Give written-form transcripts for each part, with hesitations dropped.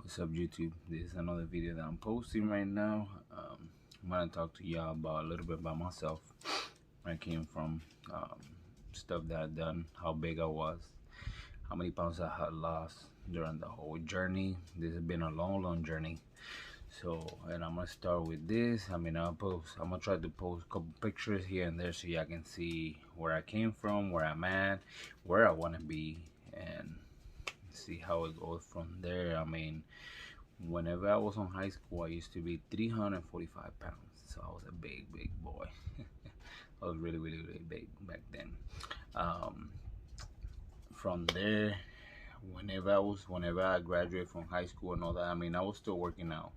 What's up, YouTube? This is another video that I'm posting right now. I'm gonna talk to y'all about a little bit about myself, where I came from, stuff that I done, how big I was, how many pounds I had lost during the whole journey. This has been a long journey. So, and I'm gonna start with this. I'm gonna try to post a couple pictures here and there so y'all can see where I came from, where I'm at, where I wanna be, and see how it goes from there. Whenever I was in high school, I used to be 345 pounds, so I was a big boy. I was really big back then. Um, from there, whenever I graduated from high school and all that, I was still working out.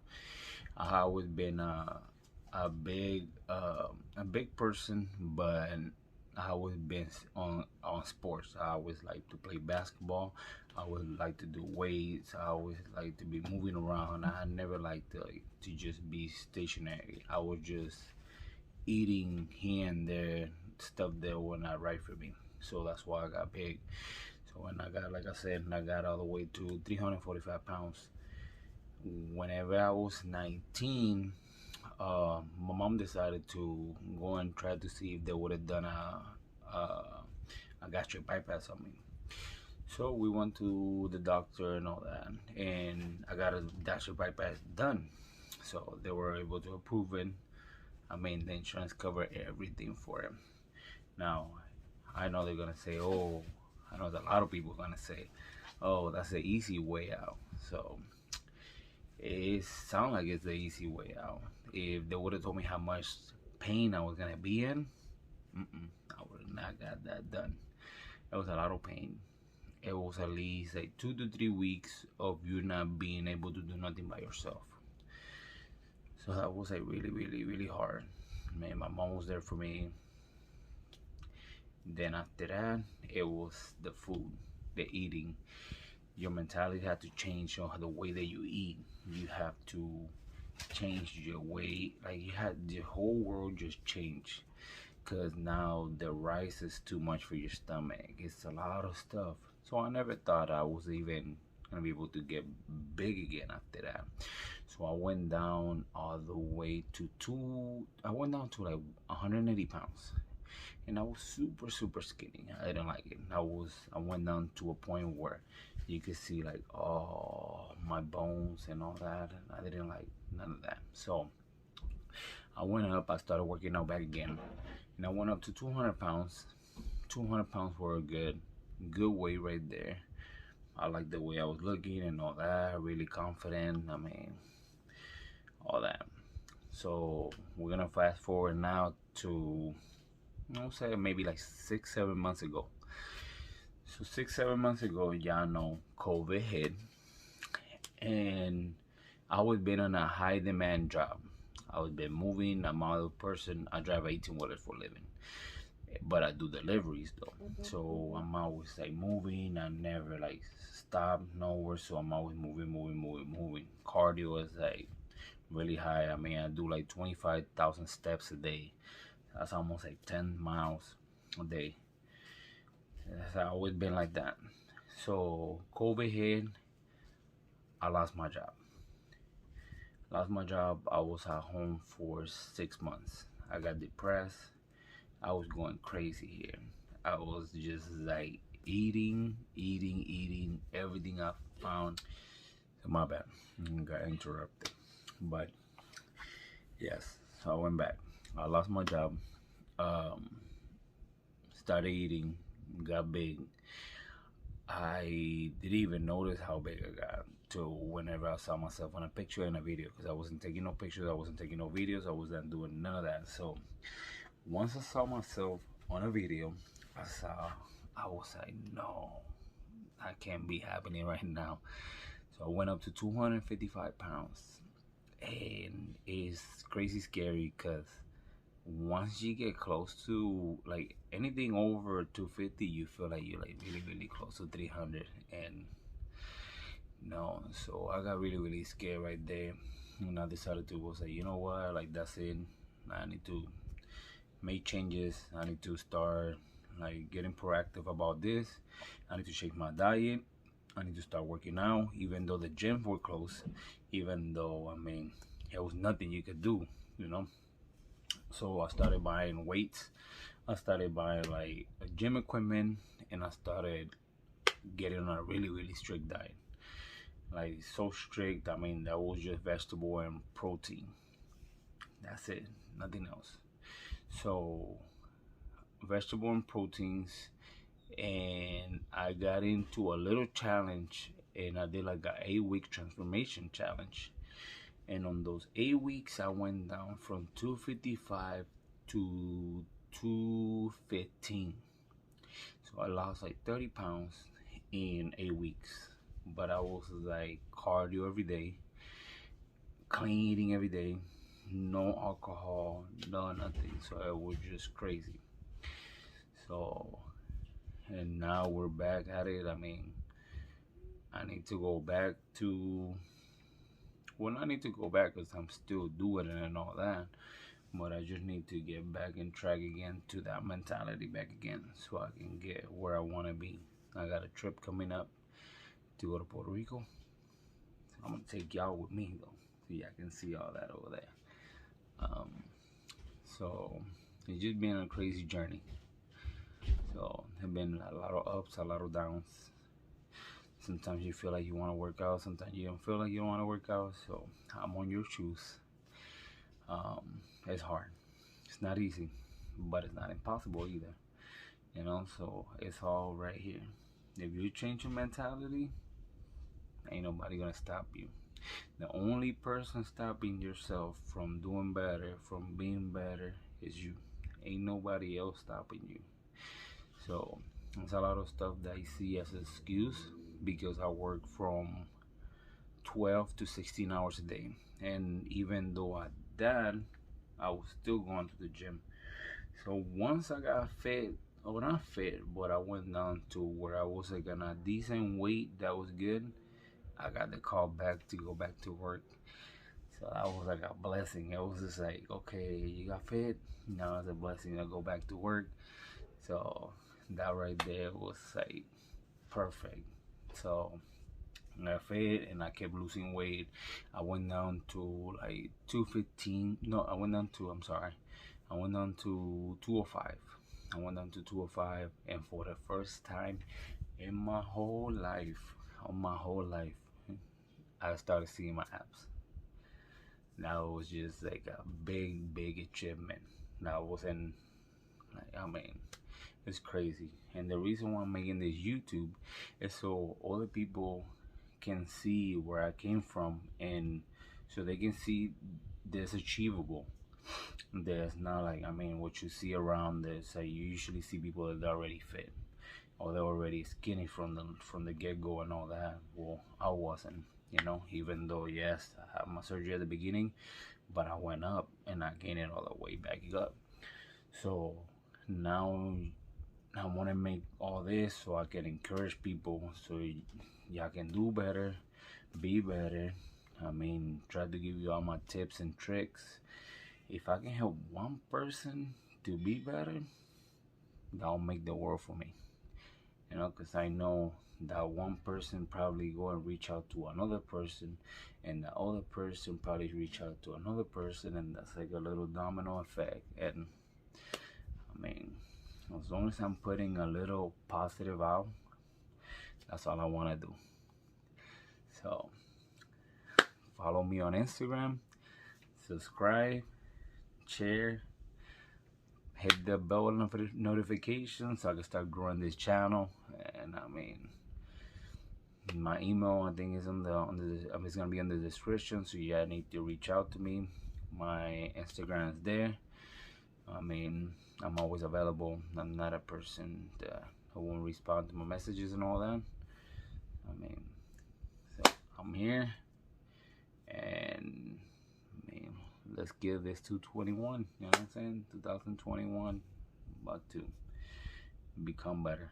I always been a big person, but I always been on sports. I always like to play basketball. I would like to do weights. I always like to be moving around. I never liked to just be stationary. I was just eating here and there stuff that were not right for me. So that's why I got big. So when I got, like I said, I got all the way to 345 pounds. Whenever I was 19, my mom decided to go and try to see if they would have done a gastric bypass on me. So we went to the doctor and all that, and I got a gastric bypass done. So they were able to approve it. The insurance covered everything for it. Now, I know they're gonna say, oh, I know that a lot of people are gonna say, oh, that's the easy way out. So it sounds like it's the easy way out. If they would have told me how much pain I was gonna be in, I would have not got that done. It was a lot of pain. It was at least like 2 to 3 weeks of you not being able to do nothing by yourself. So that was like really hard. Man, my mom was there for me. Then after that, it was the food, the eating. Your mentality had to change on the way that you eat. You have to change your way. Like, you had the whole world just change, because now the rice is too much for your stomach. It's a lot of stuff. So I never thought I was even gonna be able to get big again after that. So I went down all the way to I went down to like 180 pounds, and I was super skinny. I didn't like it. I went down to a point where you could see like, oh, my bones and all that, and I didn't like none of that. So I went up. I started working out back again, and I went up to 200 pounds. 200 pounds were a good weight right there. I like the way I was looking and all that, really confident. All that. So we're gonna fast forward now to, I'll say maybe like 6-7 months ago. So 6-7 months ago, y'all know COVID hit, and I was been on a high demand job. I was been moving. I'm a person. I drive 18-wheelers for a living, but I do deliveries though. So I'm always like moving. I never like stop nowhere. So I'm always moving. Cardio is like really high. I do like 25,000 steps a day. That's almost like 10 miles a day. It's always been like that. So COVID hit. I lost my job. I was at home for 6 months. I got depressed. I was going crazy here. I was just like eating everything I found. So my bad, got interrupted. But yes, so I went back. I lost my job. Started eating, got big. I didn't even notice how big I got till whenever I saw myself on a picture and a video, because I wasn't taking no pictures, I wasn't taking no videos, I wasn't doing none of that. So once I saw myself on a video, I was like, no, that can't be happening right now. So I went up to 255 pounds, and it's crazy scary, because once you get close to like anything over 250, you feel like you're like really close to 300. And no, so I got really scared right there, and I decided to was like, you know what, like, that's it. I need to make changes. I need to start like getting proactive about this. I need to change my diet. I need to start working out, even though the gyms were closed, even though, I mean, there was nothing you could do, you know. So I started buying weights. I started buying like gym equipment, and I started getting on a really, really strict diet. Like so strict, I mean, that was just vegetable and protein. That's it, nothing else. So vegetable and proteins, and I got into a little challenge, and I did like a 8 week transformation challenge. And on those 8 weeks, I went down from 255 to 215. So I lost like 30 pounds in 8 weeks. But I was like cardio every day, clean eating every day, no alcohol, no nothing. So it was just crazy. So, and now we're back at it. I mean, I need to go back to, well, I need to go back because I'm still doing it and all that. But I just need to get back in track again to that mentality back again so I can get where I want to be. I got a trip coming up to go to Puerto Rico. So I'm going to take y'all with me though, so y'all can see all that over there. So it's just been a crazy journey. So there's been a lot of ups, a lot of downs. Sometimes you feel like you want to work out, sometimes you don't feel like you don't want to work out. So I'm on your shoes. It's hard. It's not easy, but it's not impossible either. You know, so it's all right here. If you change your mentality, ain't nobody gonna stop you. The only person stopping yourself from doing better, from being better, is you. Ain't nobody else stopping you. So there's a lot of stuff that I see as an excuse because I work from 12 to 16 hours a day. And even though I did, I was still going to the gym. So once I got fit, or not fit, but I went down to where I was like on a decent weight that was good, I got the call back to go back to work. So that was like a blessing. It was just like, okay, you got fit, now it's a blessing to go back to work. So that right there was like perfect. So I fed and I kept losing weight. I went down to like 215. No, I went down to, I'm sorry, I went down to 205. I went down to 205, and for the first time in my whole life, I started seeing my abs. That was just like a big, big achievement. That wasn't, like, I mean, it's crazy. And the reason why I'm making this YouTube is so other people can see where I came from, and so they can see this achievable. There's not like, I mean, what you see around this, you usually see people that are already fit or they're already skinny from the get-go and all that. Well, I wasn't, you know, even though yes, I had my surgery at the beginning, but I went up and I gained it all the way back up. So now I want to make all this so I can encourage people so y'all can do better, be better. I mean, try to give you all my tips and tricks. If I can help one person to be better, that'll make the world for me. You know, because I know that one person probably go and reach out to another person, and the other person probably reach out to another person, and that's like a little domino effect. And I mean, as long as I'm putting a little positive out, that's all I want to do. So follow me on Instagram, subscribe, share, hit the bell notification so I can start growing this channel. And I mean, my email I think is it's gonna be in the description, so yeah, need to reach out to me. My Instagram is there. I mean, I'm always available. I'm not a person that won't respond to my messages and all that. I mean, so I'm here, and I mean, let's give this 221. You know what I'm saying? 2021, about to become better.